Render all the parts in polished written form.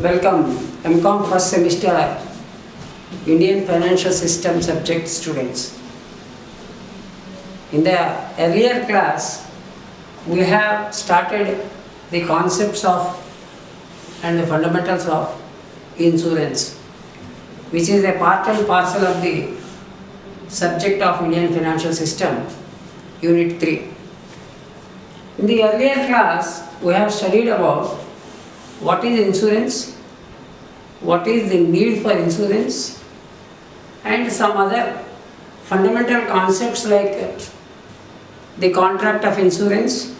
Welcome MCOM first semester Indian Financial System subject students. In the earlier class, we have started the concepts of and the fundamentals of insurance, which is a part and parcel of the subject of Indian Financial System, Unit 3. In the earlier class, we have studied about what is insurance, what is the need for insurance, and some other fundamental concepts like the contract of insurance,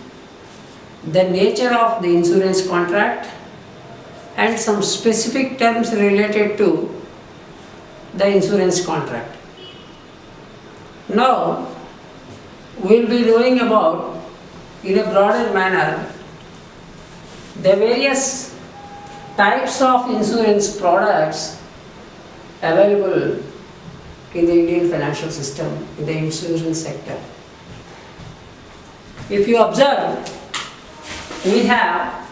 the nature of the insurance contract, and some specific terms related to the insurance contract. Now, we will be knowing about, in a broader manner, the various types of insurance products available in the Indian financial system, in the insurance sector. If you observe, we have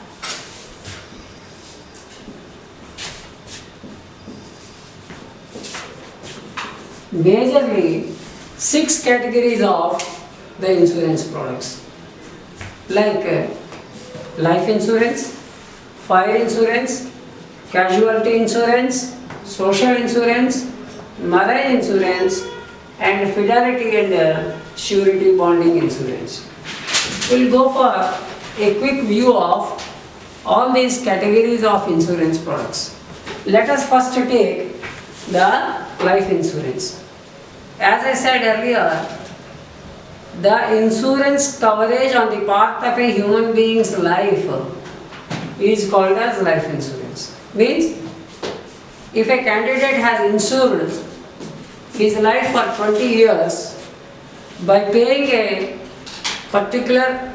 majorly 6 categories of the insurance products, like life insurance, fire insurance, casualty insurance, social insurance, marine insurance, and fidelity and surety bonding insurance. We will go for a quick view of all these categories of insurance products. Let us first take the life insurance. As I said earlier, the insurance coverage on the part of a human being's life is called as life insurance. Means, if a candidate has insured his life for 20 years by paying a particular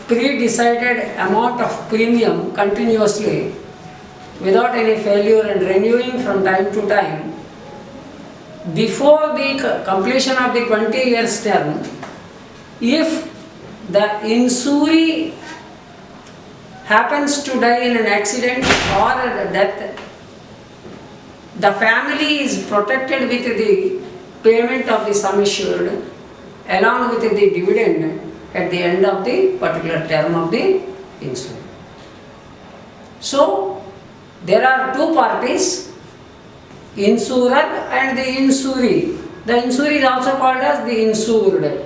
pre-decided amount of premium continuously without any failure and renewing from time to time, before the completion of the 20 years term, if the insured happens to die in an accident or a death, the family is protected with the payment of the sum assured along with the dividend at the end of the particular term of the insurance. So, there are two parties, insurer and the insuree. The insurer is also called as the insured.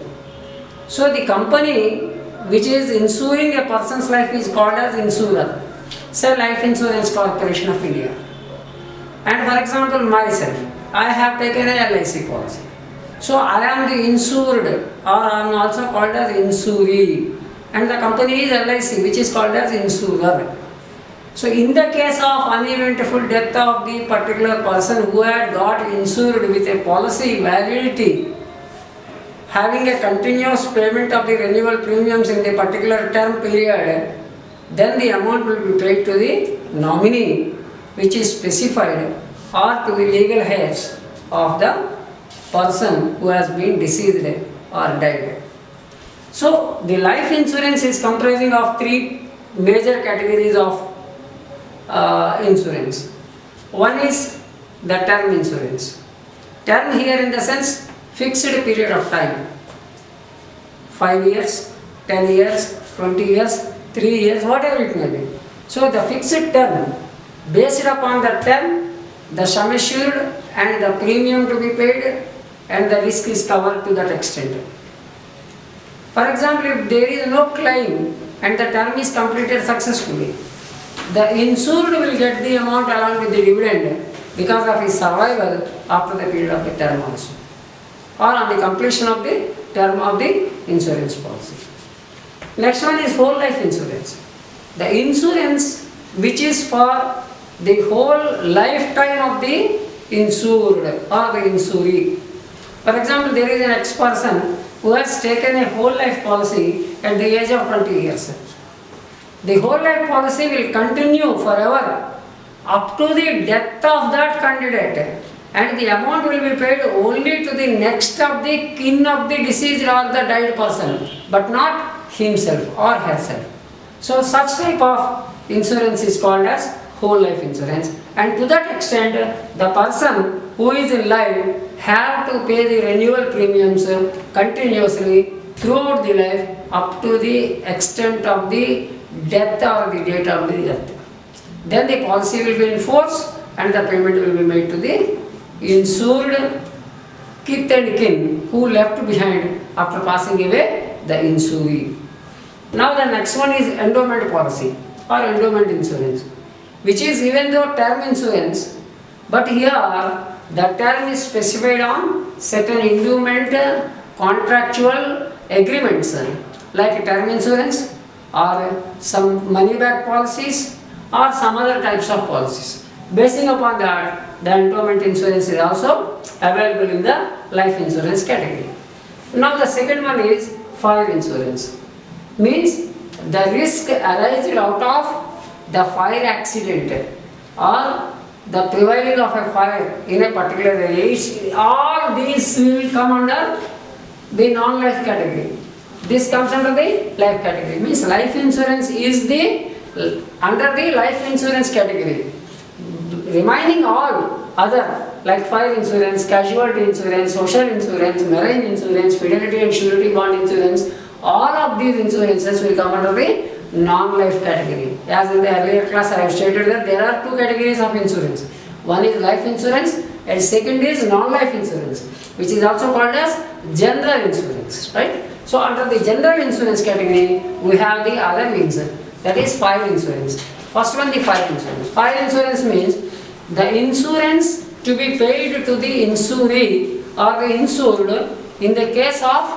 So, the company which is insuring a person's life is called as insurer. Say Life Insurance Corporation of India. And for example, myself, I have taken a LIC policy. So, I am the insured, or I am also called as insuree. And the company is LIC, which is called as insurer. So, in the case of uneventful death of the particular person who had got insured with a policy validity, having a continuous payment of the renewal premiums in the particular term period, then the amount will be paid to the nominee, which is specified, or to the legal heirs of the person who has been deceased or died. So, the life insurance is comprising of 3 major categories of insurance. One is the term insurance. Term here in the sense fixed period of time, 5 years, 10 years, 20 years, 3 years, whatever it may be. So, the fixed term, based upon the term, the sum assured and the premium to be paid and the risk is covered to that extent. For example, if there is no claim and the term is completed successfully, the insured will get the amount along with the dividend because of his survival after the period of the term also, or on the completion of the term of the insurance policy. Next one is whole life insurance. The insurance which is for the whole lifetime of the insured or the insuree. For example, there is an ex-person who has taken a whole life policy at the age of 20 years. The whole life policy will continue forever up to the death of that candidate, and the amount will be paid only to the next of the kin of the deceased or the died person, but not himself or herself. So, such type of insurance is called as whole life insurance, and to that extent the person who is in life have to pay the renewal premiums continuously throughout the life up to the extent of the death or the date of the death. Then the policy will be in force and the payment will be made to the insured kith and kin who left behind after passing away the insuree. Now the next one is endowment policy or endowment insurance, which is even though term insurance, but here the term is specified on certain endowment contractual agreements like term insurance or some money back policies or some other types of policies. Basing upon that, the endowment insurance is also available in the life insurance category. Now the second one is fire insurance. Means the risk arising out of the fire accident or the prevailing of a fire in a particular area. All these will come under the non-life category. This comes under the life category. Means life insurance is the under the life insurance category. Remaining all other like fire insurance, casualty insurance, social insurance, marine insurance, fidelity and surety bond insurance, all of these insurances will come under the non-life category. As in the earlier class I have stated that there are two categories of insurance. One is life insurance and second is non-life insurance, which is also called as general insurance, right? So under the general insurance category we have the other wings, that is fire insurance. First one, the fire insurance. Fire insurance means the insurance to be paid to the insuree or the insured in the case of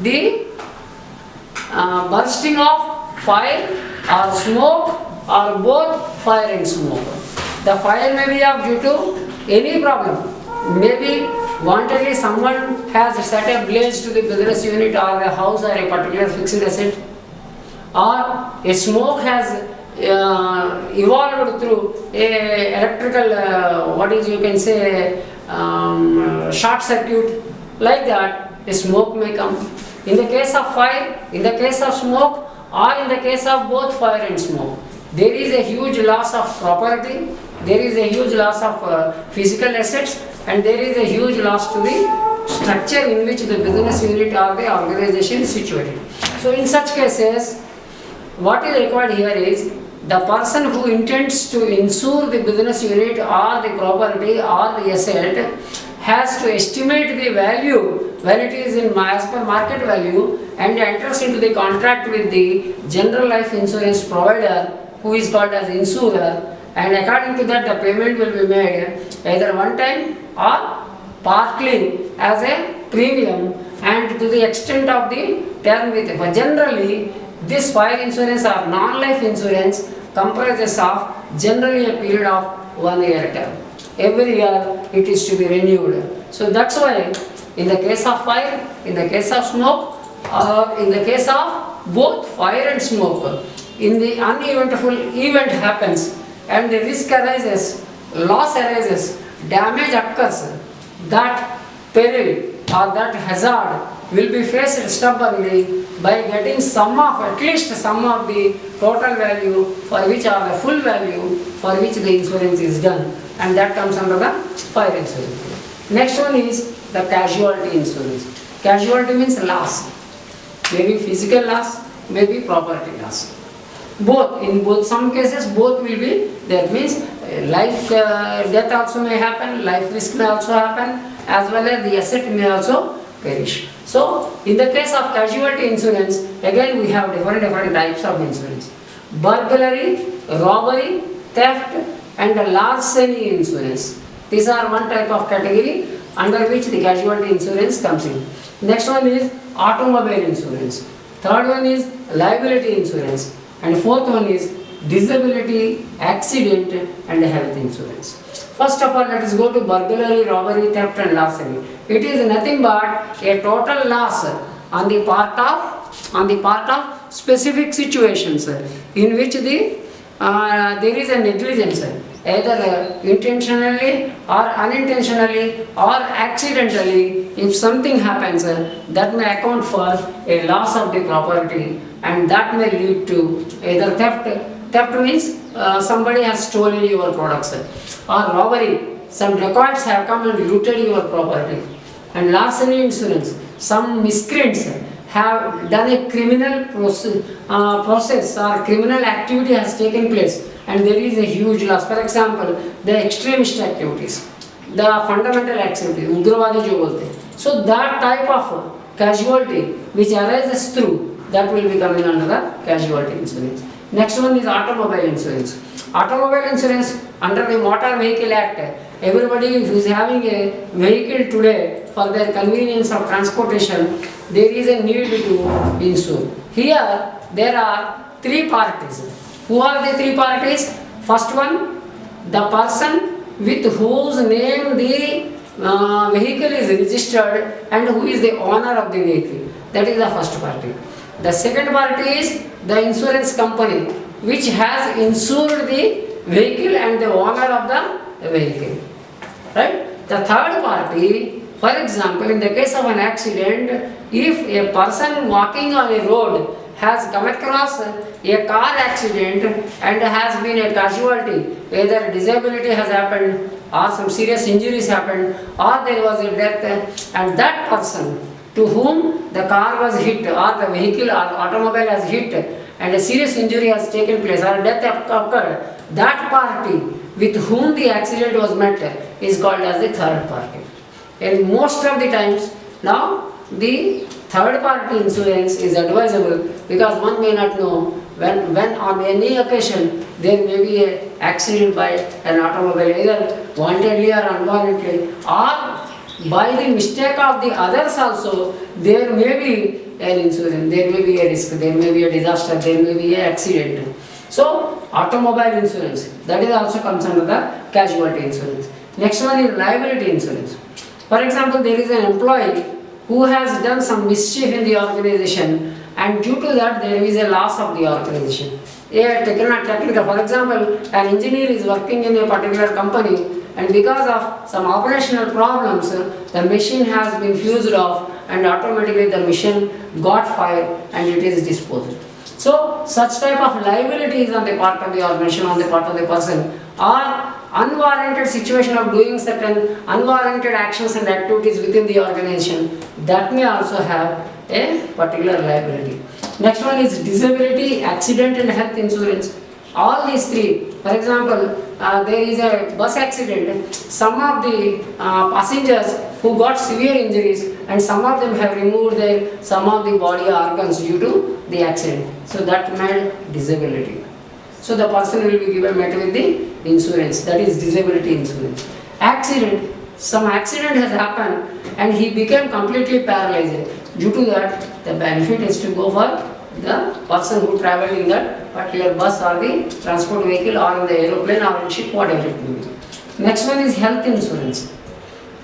the bursting of fire or smoke or both fire and smoke. The fire may be of due to any problem. Maybe wantedly someone has set a blaze to the business unit or a house or a particular fixed asset, or a smoke has evolved through a electrical short circuit. Like that a smoke may come. In the case of fire, in the case of smoke, or in the case of both fire and smoke, there is a huge loss of property, there is a huge loss of physical assets, and there is a huge loss to the structure in which the business unit or the organization is situated. So in such cases, what is required here is the person who intends to insure the business unit or the property or the asset has to estimate the value when it is in as per market value and enters into the contract with the general life insurance provider who is called as insurer, and according to that the payment will be made either one time or partly as a premium and to the extent of the term with it. But generally this fire insurance or non-life insurance comprises of generally a period of 1 year term. Every year it is to be renewed. So that's why in the case of fire, in the case of smoke, or in the case of both fire and smoke, in the uneventful event happens and the risk arises, loss arises, damage occurs, that peril or that hazard will be faced stubbornly by getting at least some of the total value for which or the full value for which the insurance is done, and that comes under the fire insurance. Next one is the casualty insurance. Casualty means loss, maybe physical loss, maybe property loss. Both, in both some cases both will be there, means life death also may happen, life risk may also happen, as well as the asset may also perish. So in the case of casualty insurance, again we have different types of insurance. Burglary, robbery, theft and larceny insurance. These are one type of category under which the casualty insurance comes in. Next one is automobile insurance. Third one is liability insurance. And fourth one is disability, accident and health insurance. First of all, let us go to burglary, robbery, theft and larceny. It is nothing but a total loss on the part of specific situations in which there is a negligence, either intentionally or unintentionally or accidentally. If something happens, that may account for a loss of the property, and that may lead to either theft theft means somebody has stolen your products, or robbery, some dacoits have come and looted your property. And larceny insurance, some miscreants have done a criminal process or criminal activity has taken place and there is a huge loss. For example, the extremist activities, the fundamental activity, Ugravadi jo bolte. So that type of casualty which arises through, that will be coming under the casualty insurance. Next one is automobile insurance. Automobile insurance under the Motor Vehicle Act, everybody who is having a vehicle today for their convenience of transportation, there is a need to insure. Here there are three parties. Who are the three parties? First one, the person with whose name the vehicle is registered and who is the owner of the vehicle. That is the first party. The second party is the insurance company which has insured the vehicle and the owner of the vehicle. Right? The third party, for example, in the case of an accident, if a person walking on a road has come across a car accident and has been a casualty, either disability has happened or some serious injuries happened or there was a death, and that person to whom the car was hit or the vehicle or automobile has hit and a serious injury has taken place or death occurred, that party with whom the accident was met is called as the third party. And most of the times now the third party insurance is advisable because one may not know when on any occasion there may be an accident by an automobile, either wantedly or unwarrantedly, or by the mistake of the others also, there may be an insurance, there may be a risk, there may be a disaster, there may be an accident. So, automobile insurance, that is also comes under the casualty insurance. Next one is liability insurance. For example, there is an employee who has done some mischief in the organization and due to that there is a loss of the organization. Technical, for example, an engineer is working in a particular company and because of some operational problems, the machine has been fused off and automatically the machine got fired and it is disposed. So, such type of liability is on the part of the organization, on the part of the person, or unwarranted situation of doing certain unwarranted actions and activities within the organization, that may also have a particular liability. Next one is disability, accident and health insurance. All these three, for example, there is a bus accident, some of the passengers who got severe injuries and some of them have removed some of the body organs due to the accident. So that made disability. So the person will be given met with the insurance, that is disability insurance. Accident, some accident has happened and he became completely paralyzed. Due to that, the benefit is to go for the person who travelled in that particular bus or the transport vehicle or in the aeroplane or in ship, whatever it may be. Next one is health insurance.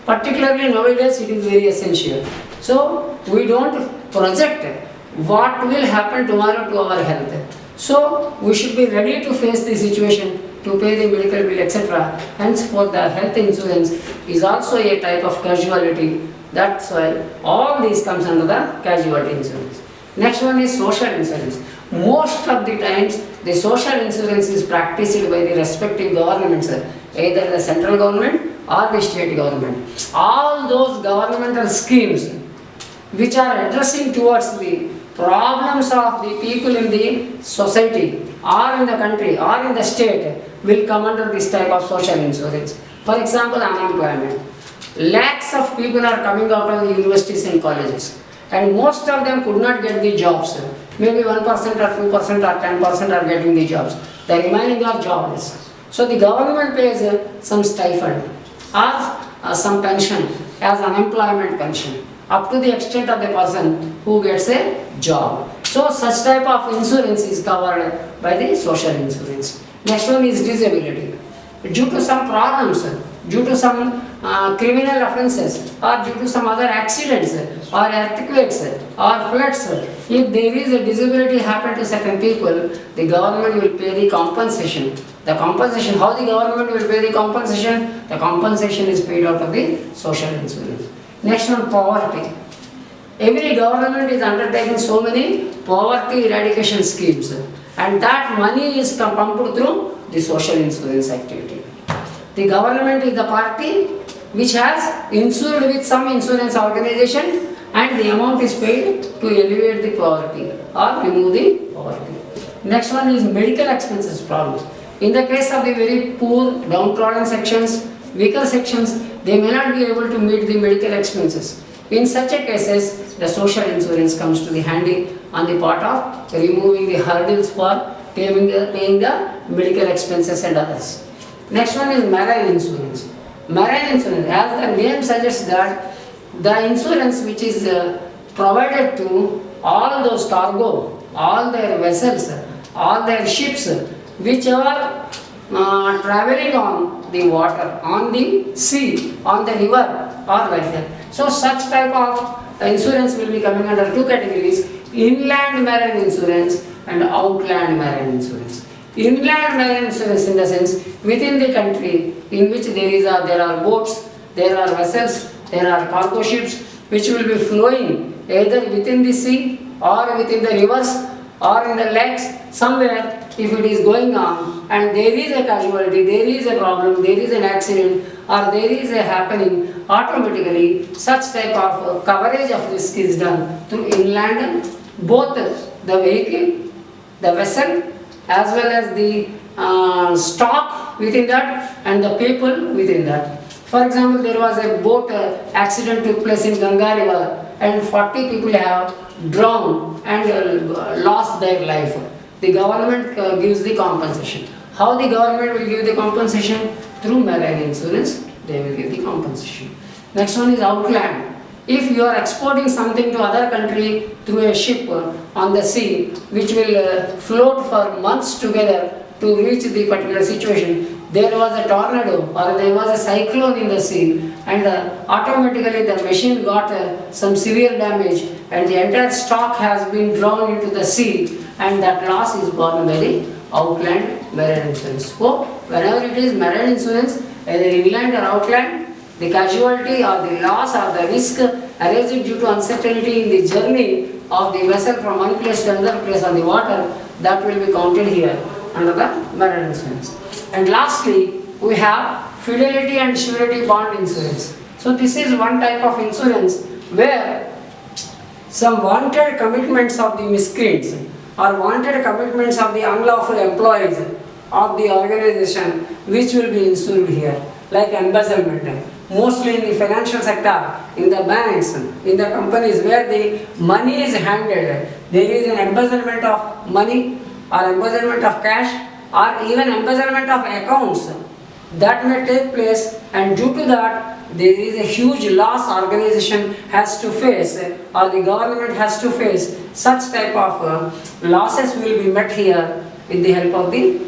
Particularly nowadays it is very essential. So we don't project what will happen tomorrow to our health. So we should be ready to face the situation, to pay the medical bill, etc. Hence for the health insurance is also a type of casualty. That's why all these comes under the casualty insurance. Next one is social insurance. Most of the times the social insurance is practiced by the respective governments, either the central government or the state government. All those governmental schemes which are addressing towards the problems of the people in the society or in the country or in the state will come under this type of social insurance. For example, unemployment. Lakhs of people are coming out of the universities and colleges and most of them could not get the jobs. Maybe 1% or 2% or 10% are getting the jobs. The remaining are jobless. So the government pays some stipend or some pension as unemployment pension up to the extent of the person who gets a job. So such type of insurance is covered by the social insurance. Next one is disability. Due to some problems, due to some criminal offences or due to some other accidents or earthquakes or floods, if there is a disability happen to certain people, the government will pay the compensation. The compensation, how the government will pay the compensation? The compensation is paid out of the social insurance. Next one, poverty. Every government is undertaking so many poverty eradication schemes. and that money is pumped through the social insurance activity. The government is the party which has insured with some insurance organization, and the amount is paid to alleviate the poverty or remove the poverty. Next one is medical expenses problems. In the case of the very poor, downtrodden sections, weaker sections, they may not be able to meet the medical expenses. In such a cases, the social insurance comes to the handy on the part of removing the hurdles for paying the medical expenses and others. Next one is marine insurance. Marine insurance, as the name suggests, that the insurance which is provided to all those cargo, all their vessels, all their ships, which are traveling on the water, on the sea, on the river, or like that. So such type of insurance will be coming under two categories: inland marine insurance and outland marine insurance. Inland marine insurance in the sense within the country in which there are boats, there are vessels, there are cargo ships which will be flowing either within the sea or within the rivers or in the lakes somewhere. If it is going on and there is a casualty, there is a problem, there is an accident, or there is a happening, automatically such type of coverage of risk is done through inland, both the vehicle, the vessel, as well as the stock within that and the people within that. For example, there was a boat accident took place in Ganga river and 40 people have drowned and lost their life. The government gives the compensation. How the government will give the compensation? Through marine insurance, they will give the compensation. Next one is outland. If you are exporting something to other country through a ship on the sea, which will float for months together to reach the particular situation, there was a tornado or there was a cyclone in the sea, and automatically the machine got some severe damage and the entire stock has been drawn into the sea, and that loss is borne by the outland marine insurance. So whenever it is marine insurance, either inland or outland, the casualty or the loss or the risk arising due to uncertainty in the journey of the vessel from one place to another place on the water, that will be counted here under the marine insurance. And lastly, we have fidelity and surety bond insurance. So this is one type of insurance where some wanted commitments of the miscreants or wanted commitments of the unlawful employees of the organization which will be insured here, like embezzlement. Mostly in the financial sector, in the banks, in the companies where the money is handled, there is an embezzlement of money or embezzlement of cash or even embezzlement of accounts that may take place, and due to that there is a huge loss organization has to face or the government has to face. Such type of losses will be met here with the help of the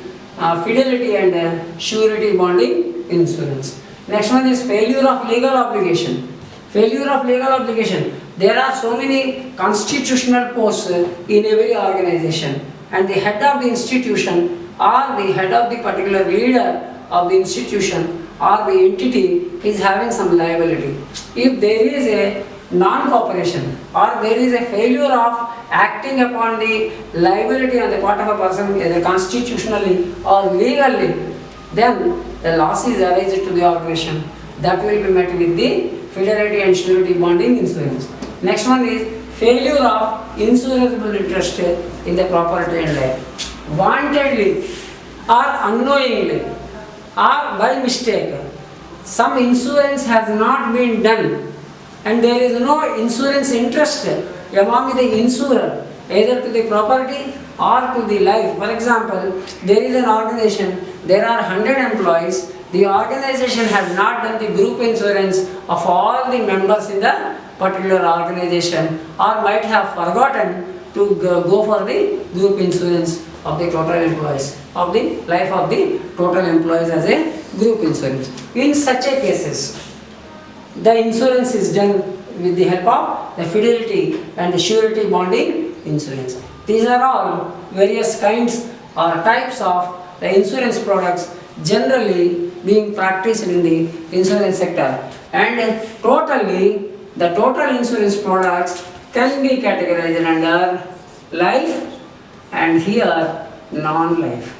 fidelity and surety bonding insurance. Next one is failure of legal obligation. Failure of legal obligation. There are so many constitutional posts in every organization, and the head of the institution or the head of the particular leader of the institution or the entity is having some liability. If there is a non-cooperation or there is a failure of acting upon the liability on the part of a person, either constitutionally or legally, then the losses arising to the organization, that will be met with the fidelity and surety bonding insurance. Next one is failure of insurable interest in the property and life. Wantedly or unknowingly or by mistake, some insurance has not been done and there is no insurance interest among the insurer, either to the property or to the life. For example, there is an organization, there are 100 employees, the organization has not done the group insurance of all the members in the particular organization, or might have forgotten to go for the group insurance of the total employees, of the life of the total employees as a group insurance. In such a cases, the insurance is done with the help of the fidelity and the surety bonding insurance. These are all various kinds or types of the insurance products generally being practiced in the insurance sector, and totally the total insurance products can be categorized under life and here non-life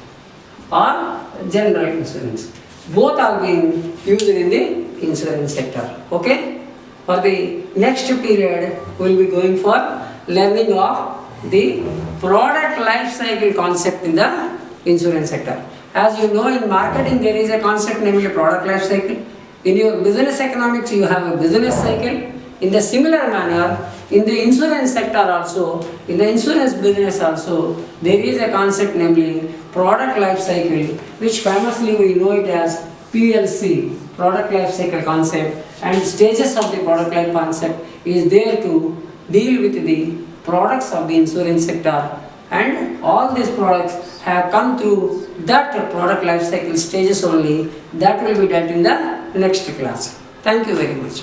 or general insurance. Both are being used in the insurance sector. Okay? For the next period, we will be going for learning of the product life cycle concept in the insurance sector. As you know, in marketing there is a concept named product life cycle. In your business economics you have a business cycle. In the similar manner, in the insurance sector also, in the insurance business also, there is a concept namely product life cycle, which famously we know it as PLC, product life cycle concept, and stages of the product life concept is there to deal with the products of the insurance sector, and all these products have come through that product life cycle stages only. That will be dealt in the next class. Thank you very much.